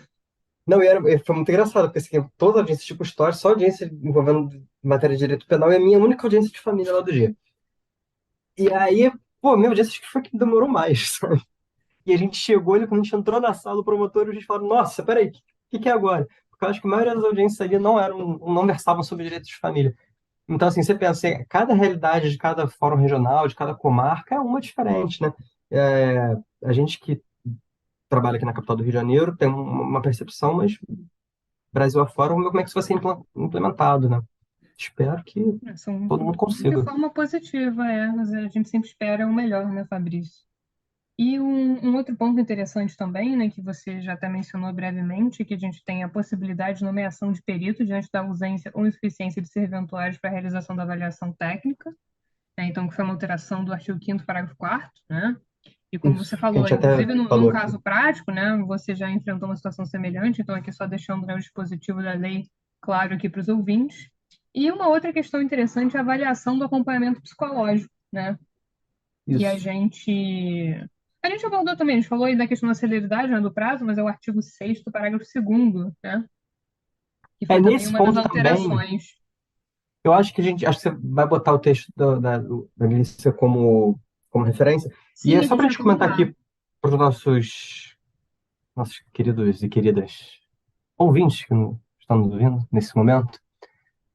B: Não, foi muito engraçado, porque assim, toda audiência de custódia, só audiência envolvendo matéria de direito penal, e a minha única audiência de família lá do dia. E aí, pô, minha audiência acho que foi que demorou mais, sabe? E a gente chegou ali, quando a gente entrou na sala, o promotor, a gente falou, nossa, peraí, que é agora? Porque eu acho que a maioria das audiências ali não versavam sobre direitos de família. Então, assim, você pensa, assim, cada realidade de cada fórum regional, de cada comarca é uma diferente, né? A gente que trabalha aqui na capital do Rio de Janeiro tem uma percepção, mas Brasil afora, vamos ver como é que isso vai ser implementado, né? Espero que todo mundo
A: De
B: consiga.
A: forma positiva, mas a gente sempre espera o melhor, né, Fabrício? E um outro ponto interessante também, né, que você já até mencionou brevemente, que a gente tem a possibilidade de nomeação de perito diante da ausência ou insuficiência de serventuários para a realização da avaliação técnica, né, então que foi uma alteração do artigo 5º, parágrafo 4º, né? E como você
B: Isso, que a
A: falou,
B: gente até
A: inclusive num
B: falou aqui.
A: caso prático, né, você já enfrentou uma situação semelhante, então aqui só deixando, né, o dispositivo da lei claro aqui para os ouvintes. E uma outra questão interessante é a avaliação do acompanhamento psicológico, né? E
B: Isso.
A: a gente abordou também, a gente falou aí da questão da celeridade, né, do prazo, mas é o artigo 6º, parágrafo 2º, né? Que foi também
B: Nesse
A: uma das
B: ponto também,
A: alterações.
B: eu acho que você vai botar o texto da Glícia como referência. E é
A: Sim, a
B: só
A: gente
B: para a
A: vai
B: gente comentar
A: comentar.
B: aqui para os nossos queridos e queridas ouvintes que estão nos ouvindo nesse momento,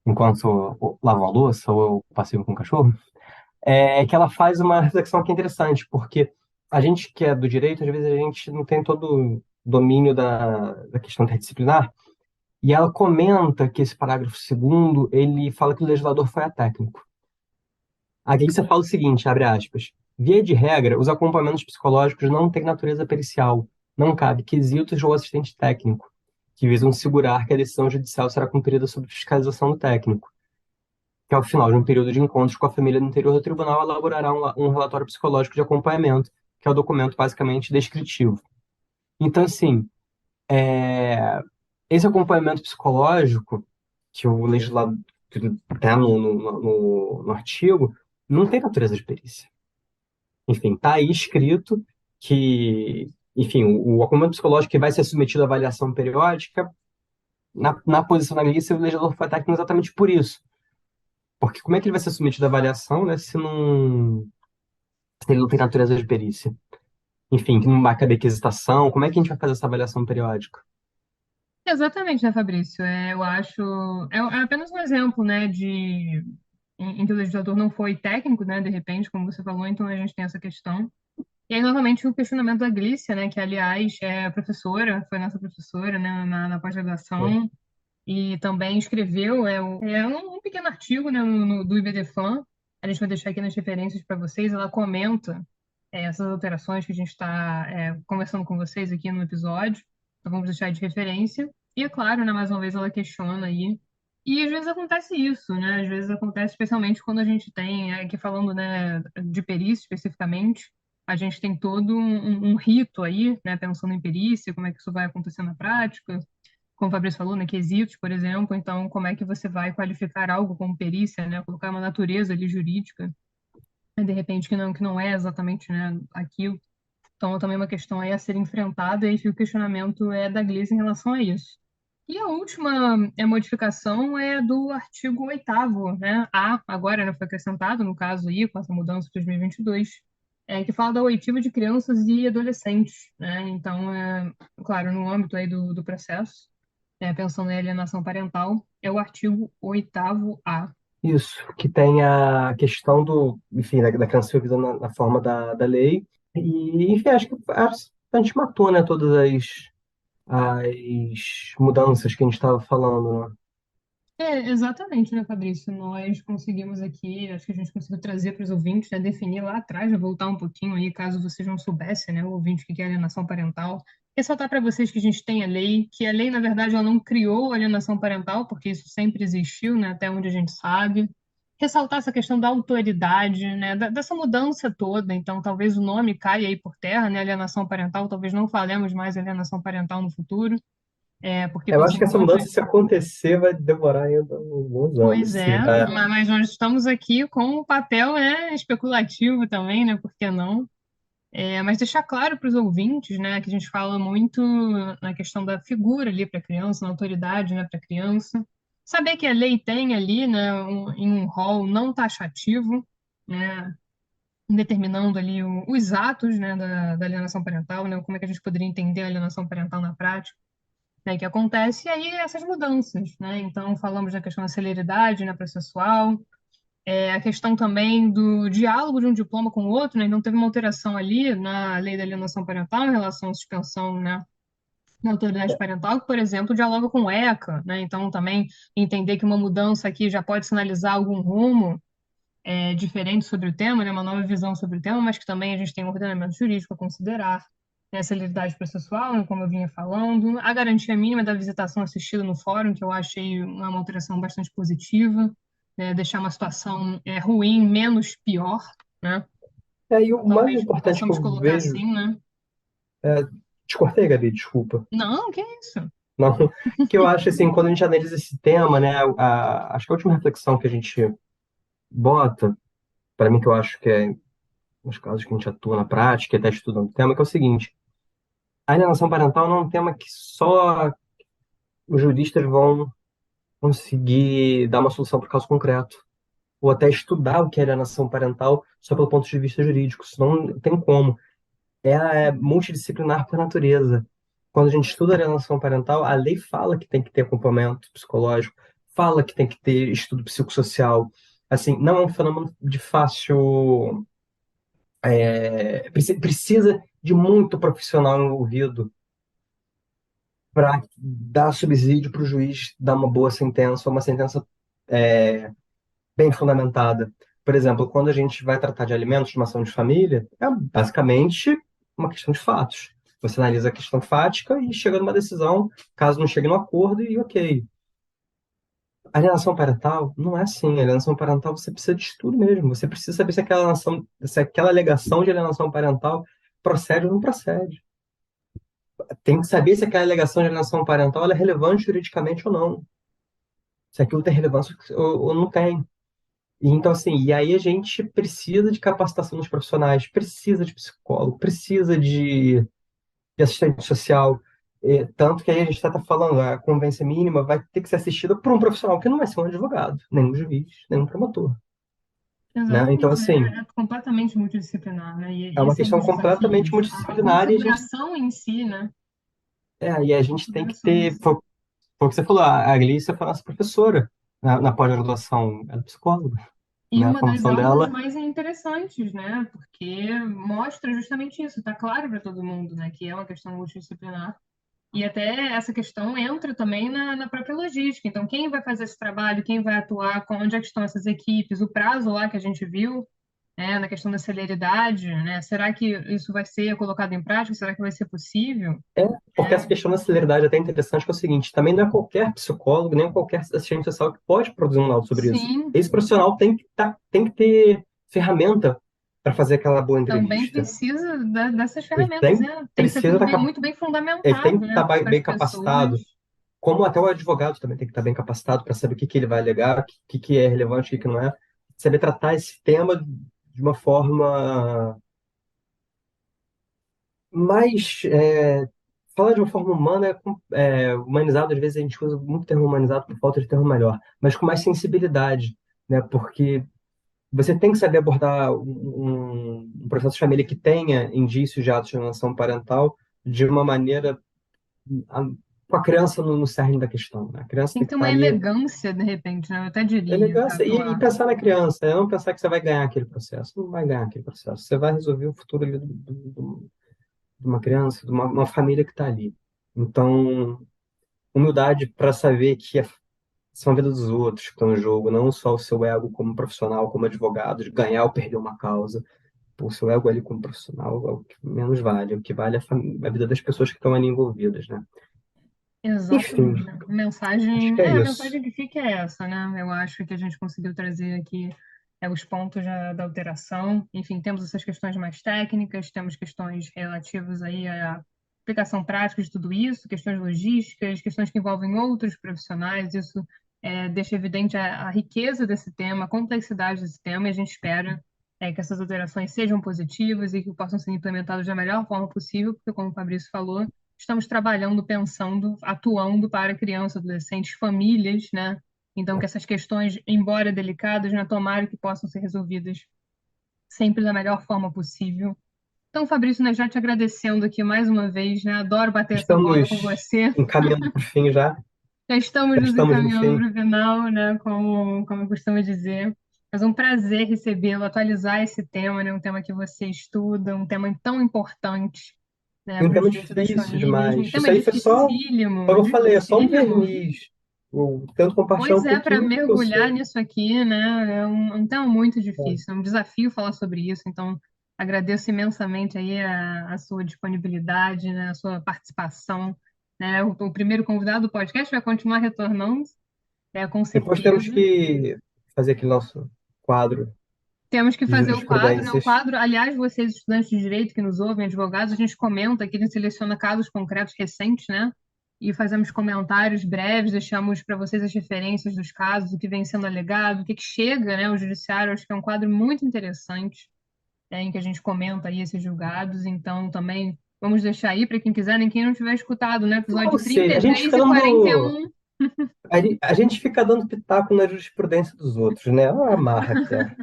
B: enquanto lavam a louça ou eu passeio com o cachorro, é que ela faz uma reflexão aqui interessante, porque a gente que é do direito, às vezes a gente não tem todo o domínio da questão interdisciplinar, e ela comenta que esse parágrafo segundo, ele fala que o legislador foi atécnico. A Glícia fala o seguinte, abre aspas, via de regra, os acompanhamentos psicológicos não têm natureza pericial, não cabe quesitos ou assistente técnico, que visam segurar que a decisão judicial será cumprida sob fiscalização do técnico, que ao final de um período de encontros com a família no interior do tribunal elaborará um relatório psicológico de acompanhamento, que é o documento basicamente descritivo. Então, assim, esse acompanhamento psicológico que o legislador está no artigo não tem natureza de perícia. Enfim, está aí escrito que, enfim, o acompanhamento psicológico que vai ser submetido à avaliação periódica, na posição da milícia, o legislador foi técnico exatamente por isso. Porque como é que ele vai ser submetido à avaliação, né, se ele não tem natureza de perícia? Enfim, que não vai caber quisitação, como é que a gente vai fazer essa avaliação periódica?
A: Exatamente, né, Fabrício? Eu acho. É apenas um exemplo, né, em que o legislador não foi técnico, né, de repente, como você falou, então a gente tem essa questão. E aí, novamente, o questionamento da Glícia, né, que, aliás, é professora, foi nossa professora, né, na pós-graduação, e também escreveu um pequeno artigo, né, do IBDFAN, a gente vai deixar aqui nas referências para vocês, ela comenta essas alterações que a gente está conversando com vocês aqui no episódio. Então vamos deixar de referência. E é claro, né, mais uma vez ela questiona aí. E às vezes acontece isso, né? Às vezes acontece especialmente quando a gente tem, aqui falando, né, de perícia especificamente, a gente tem todo um rito aí, né, pensando em perícia, como é que isso vai acontecer na prática, como o Fabrício falou, né, quesitos, por exemplo, então como é que você vai qualificar algo como perícia, né, colocar uma natureza ali jurídica, né, de repente que não é exatamente, né, aquilo. Então também é uma questão aí a ser enfrentada e que o questionamento é da Gleisi em relação a isso. E a última modificação é do artigo 8º, né, A, agora, né, foi acrescentado, no caso aí, com essa mudança de 2022, que fala da oitiva de crianças e adolescentes, né, então, claro, no âmbito aí do processo, pensando em alienação parental, é o artigo 8º A.
B: Isso, que tem a questão do, enfim, da criança ser ouvida na forma da lei. E, enfim, acho que a gente matou, né, todas as mudanças que a gente estava falando, né?
A: Exatamente, né, Fabrício? Nós conseguimos aqui, acho que a gente conseguiu trazer para os ouvintes, né, definir lá atrás, já voltar um pouquinho aí, caso vocês não soubessem, né, o ouvinte que quer alienação parental. Ressaltar para vocês que a gente tem a lei, que a lei, na verdade, ela não criou a alienação parental, porque isso sempre existiu, né, até onde a gente sabe. Ressaltar essa questão da autoridade, né, dessa mudança toda. Então, talvez o nome caia aí por terra, né, alienação parental, talvez não falemos mais alienação parental no futuro, porque
B: Eu acho que
A: pensando
B: essa
A: muito.
B: mudança, se acontecer, vai demorar ainda uns bons
A: Pois
B: anos,
A: é,
B: sim.
A: mas nós estamos aqui com o papel, né, especulativo também, né, por que não? Mas deixar claro para os ouvintes, né, que a gente fala muito na questão da figura ali para a criança, na autoridade, né, para a criança. Saber que a lei tem ali, né, em um rol não taxativo, né, determinando ali os atos, né, da alienação parental, né, como é que a gente poderia entender a alienação parental na prática, né, que acontece, e aí essas mudanças, né? Então, falamos da questão da celeridade, né, processual, a questão também do diálogo de um diploma com o outro, né? Então, teve uma alteração ali na lei da alienação parental em relação à suspensão, né, da autoridade parental, que, por exemplo, dialoga com o ECA, né? Então, também entender que uma mudança aqui já pode sinalizar algum rumo diferente sobre o tema, né? Uma nova visão sobre o tema, mas que também a gente tem um ordenamento jurídico a considerar, né? A celeridade processual, né, como eu vinha falando, a garantia mínima da visitação assistida no fórum, que eu achei uma alteração bastante positiva, né? Deixar uma situação ruim menos pior, né?
B: E o mais
A: Talvez
B: importante que
A: possamos
B: eu
A: colocar
B: vejo.
A: assim, né?
B: Te cortei, Gabi, desculpa.
A: Não, que isso?
B: Não, que eu acho assim, quando a gente analisa esse tema, né, acho que a última reflexão que a gente bota, para mim, que eu acho que é nos casos que a gente atua na prática, e até estudando o tema, que é o seguinte: a alienação parental não é um tema que só os juristas vão conseguir dar uma solução para o caso concreto, ou até estudar o que é alienação parental só pelo ponto de vista jurídico. Isso não tem como. Ela é multidisciplinar por natureza. Quando a gente estuda alienação parental, a lei fala que tem que ter acompanhamento psicológico, fala que tem que ter estudo psicossocial. Assim, não é um fenômeno de fácil. Precisa de muito profissional envolvido para dar subsídio para o juiz dar uma boa sentença, uma sentença é, bem fundamentada. Por exemplo, quando a gente vai tratar de alimentos de uma ação de família, é basicamente uma questão de fatos. Você analisa a questão fática e chega numa decisão, caso não chegue no acordo, e ok. A alienação parental não é assim. A alienação parental você precisa de estudo mesmo. Você precisa saber se aquela alegação de alienação parental procede ou não procede. Tem que saber se aquela alegação de alienação parental ela é relevante juridicamente ou não. Se aquilo tem relevância ou não tem. E então, assim, e aí a gente precisa de capacitação dos profissionais, precisa de psicólogo, precisa de assistente social. Tanto que aí a gente está falando, a convivência mínima vai ter que ser assistida por um profissional que não vai ser um advogado, nem um juiz, nem um promotor, né? Então,
A: Exatamente,
B: assim,
A: é completamente multidisciplinar, né?
B: é
A: E
B: uma
A: esse é um
B: questão
A: dos
B: completamente
A: desafios. A
B: multidisciplinar
A: configuração em si, né?
B: e a
A: A
B: gente tem que
A: configuração em
B: ter,
A: si.
B: foi o que você falou, a Glícia foi nossa professora na pós-graduação, ela é psicóloga,
A: E
B: né? A
A: uma das
B: formação
A: aulas
B: dela.
A: mais interessantes, né? Porque mostra justamente isso, está claro para todo mundo, né? Que é uma questão multidisciplinar. E até essa questão entra também na própria logística. Então, quem vai fazer esse trabalho, quem vai atuar, onde é que estão essas equipes, o prazo lá que a gente viu, na questão da celeridade, né? Será que isso vai ser colocado em prática? Será que vai ser possível?
B: É, porque
A: É,
B: essa questão da celeridade é até interessante, que é o seguinte, também não é qualquer psicólogo, nem qualquer assistente social que pode produzir um laudo sobre isso.
A: sim,
B: Esse profissional tem que ter ferramenta para fazer aquela boa
A: também
B: entrevista.
A: precisa dessas
B: Ele
A: ferramentas, né? Tem que ser
B: precisa
A: tudo
B: tá,
A: muito bem
B: ele tem
A: fundamentado,
B: que
A: né?
B: estar
A: Para as
B: bem
A: pessoas.
B: capacitado, como até o advogado também tem que estar bem capacitado para saber o que que ele vai alegar, o que é relevante, o que que não é. Saber tratar esse tema de uma forma mais falar de uma forma humana humanizado, às vezes a gente usa muito termo humanizado por falta de termo melhor, mas com mais sensibilidade, né? Porque você tem que saber abordar um processo de família que tenha indícios de atos de alienação parental de uma maneira a- com a criança no cerne da questão, né? A criança
A: Tem
B: tem
A: que
B: que
A: ter
B: estar
A: uma
B: ali,
A: elegância, de repente, né? Eu até diria, para
B: elegância, e
A: atuar.
B: pensar na criança, não pensar que você vai ganhar aquele processo. Não vai ganhar aquele processo. Você vai resolver o futuro ali de uma criança, de uma família que está ali. Então, humildade para saber que são a vida dos outros que estão em jogo, não só o seu ego como profissional, como advogado, de ganhar ou perder uma causa. Pô, o seu ego ali como profissional é o que menos vale, o que vale é a vida das pessoas que estão ali envolvidas, né? Enfim,
A: Exatamente.
B: acho que é
A: A
B: isso.
A: mensagem que fica é essa, né? Eu acho que a gente conseguiu trazer aqui os pontos da alteração. Enfim, temos essas questões mais técnicas, temos questões relativas aí à aplicação prática de tudo isso, questões logísticas, questões que envolvem outros profissionais. Isso deixa evidente a riqueza desse tema, a complexidade desse tema, e a gente espera que essas alterações sejam positivas e que possam ser implementadas da melhor forma possível, porque, como o Fabrício falou, estamos trabalhando, pensando, atuando para crianças, adolescentes, famílias, né? Então, que essas questões, embora delicadas, né, tomara que possam ser resolvidas sempre da melhor forma possível. Então, Fabrício, né, já te agradecendo aqui mais uma vez, né? Adoro bater essa bola com
B: Estamos
A: você.
B: encaminhando para o fim já.
A: Já estamos
B: Já
A: nos
B: estamos no
A: encaminhando
B: fim.
A: para o final, né? Como eu costumo dizer. Mas é um prazer recebê-lo, atualizar esse tema, né? Um tema que você estuda, um tema tão importante, né,
B: E um
A: para os
B: tema
A: direitos das
B: difícil
A: famílias. Um
B: demais. Isso
A: tema
B: aí foi só,
A: dificílimo,
B: como eu falei, é só um
A: dificílimo.
B: verniz. Eu tento compartilhar
A: Pois
B: um
A: é, para
B: pouquinho do que eu
A: mergulhar
B: sei.
A: nisso aqui, né? Um tema muito
B: É.
A: difícil, é um desafio falar sobre isso. Então, agradeço imensamente aí a sua disponibilidade, né, a sua participação. Né? O primeiro convidado do podcast vai continuar retornando, com
B: Depois temos
A: certeza.
B: que fazer aquele nosso quadro
A: Temos que
B: de
A: fazer o quadro, né? O
B: jurisprudências.
A: quadro, aliás, vocês estudantes de direito que nos ouvem, advogados, a gente comenta aqui, a gente seleciona casos concretos recentes, né? E fazemos comentários breves, deixamos para vocês as referências dos casos, o que vem sendo alegado, o que chega, né, ao judiciário. Acho que é um quadro muito interessante, em que a gente comenta aí esses julgados. Então, também vamos deixar aí para quem quiser, nem quem não tiver escutado, né?
B: Ou
A: Episódio
B: seja,
A: 33 e 41.
B: a gente fica dando pitaco na jurisprudência dos outros, né? Olha a marra que é.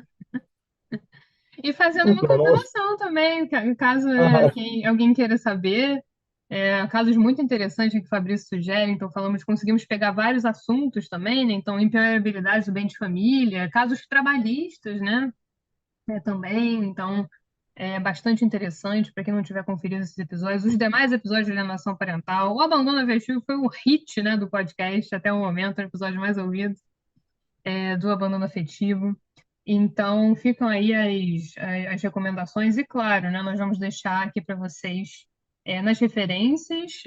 A: E fazendo
B: Não,
A: uma
B: não.
A: compilação também, caso
B: Ah,
A: alguém queira saber. Casos muito interessantes que o Fabrício sugere, então conseguimos pegar vários assuntos também, né? Então, impenhorabilidade do bem de família, casos trabalhistas, né? Também, então, é bastante interessante para quem não tiver conferido esses episódios. Os demais episódios de alienação parental, o abandono afetivo foi o hit, né, do podcast até o momento, o episódio mais ouvido, do abandono afetivo. Então, ficam aí as recomendações, e claro, né, nós vamos deixar aqui para vocês nas referências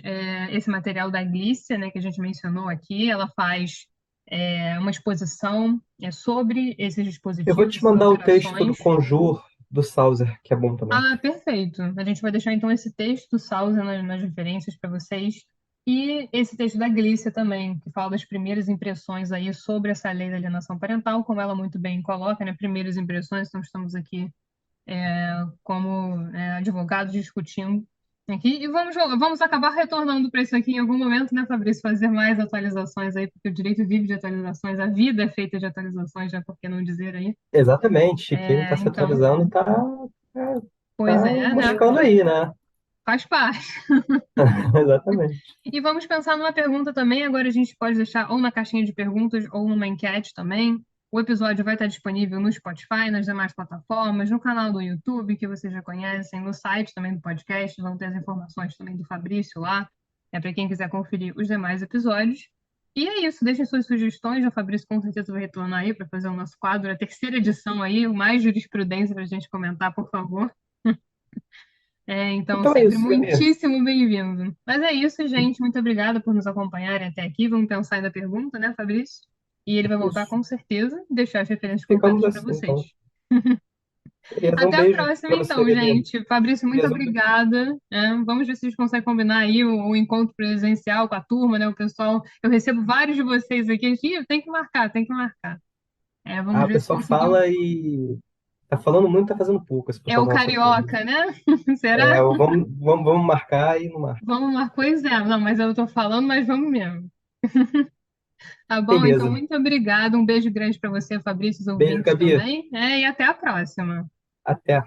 A: esse material da Glícia, né, que a gente mencionou aqui. Ela faz uma exposição sobre esses
B: eu vou
A: dispositivos,
B: te
A: essas
B: mandar o texto do
A: alterações.
B: Conjur do Sauser, que é bom também.
A: Ah, perfeito. A gente vai deixar então esse texto do Sousa nas referências para vocês. E esse texto da Glícia também, que fala das primeiras impressões aí sobre essa lei da alienação parental, como ela muito bem coloca, né? Primeiras impressões, então estamos aqui como advogados discutindo aqui. E vamos acabar retornando para isso aqui em algum momento, né, Fabrício? Fazer mais atualizações aí, porque o direito vive de atualizações, a vida é feita de atualizações, já por que não dizer aí?
B: Exatamente, quem está se
A: Então,
B: atualizando está
A: pois
B: tá
A: é, né?
B: buscando aí, né?
A: Faz parte.
B: Exatamente.
A: E vamos pensar numa pergunta também. Agora a gente pode deixar ou na caixinha de perguntas ou numa enquete também. O episódio vai estar disponível no Spotify, nas demais plataformas, no canal do YouTube, que vocês já conhecem, no site também do podcast. Vão ter as informações também do Fabrício lá, para quem quiser conferir os demais episódios. E é isso, deixem suas sugestões, o Fabrício com certeza vai retornar aí para fazer o nosso quadro, a terceira edição aí, mais jurisprudência para a gente comentar, por favor. Então,
B: Então é
A: sempre
B: isso, Gabi.
A: muitíssimo bem-vindo. Mas é isso, gente. Muito obrigada por nos acompanharem até aqui. Vamos pensar aí na pergunta, né, Fabrício? E ele vai voltar
B: Isso.
A: com certeza, deixar as referências
B: Ficamos
A: completas para
B: assim,
A: vocês.
B: então. Beleza, um
A: Até a
B: beijo
A: próxima,
B: para você,
A: então,
B: Gabi.
A: gente. Fabrício, muito
B: Beleza,
A: obrigada. Vamos ver se a gente consegue combinar aí o encontro presencial com a turma, né? O pessoal. Eu recebo vários de vocês aqui. Ih, tem que marcar, tem que marcar. Vamos
B: o
A: ver se
B: pessoal
A: conseguimos.
B: fala e tá falando muito, tá fazendo pouco esse
A: É
B: pessoal
A: o
B: da nossa turma.
A: carioca, né? Será?
B: Vamos marcar e não marca.
A: Vamos marcar. Pois é, não, mas eu tô falando, mas vamos mesmo. Tá bom? Então,
B: Beleza.
A: muito obrigada. Um beijo grande para você, Fabrício, e os
B: Beijo,
A: ouvintes
B: Gabi.
A: também. E até a próxima.
B: Até.